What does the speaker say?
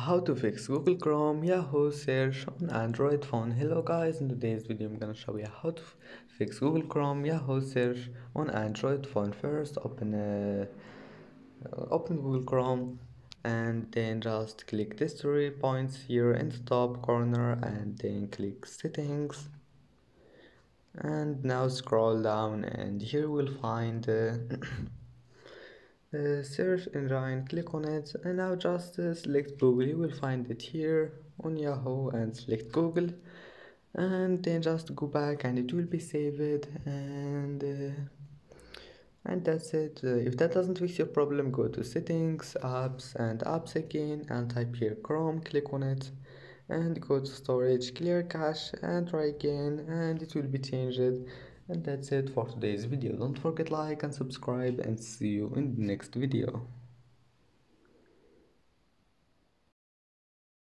How to fix Google Chrome Yahoo search on Android phone. Hello guys, in today's video I'm gonna show you how to fix Google Chrome Yahoo search on Android phone. First open Google Chrome and then just click these 3 points here in the top corner and then click settings, and now scroll down and here we'll find search engine. Click on it and now just select Google. You will find it here on Yahoo and select Google, and then just go back and it will be saved, and that's it. If that doesn't fix your problem, go to settings, apps, and apps again and type here Chrome. Click on it and go to storage, clear cache, and try again and it will be changed. And that's it for today's video. Don't forget like and subscribe, and see you in the next video.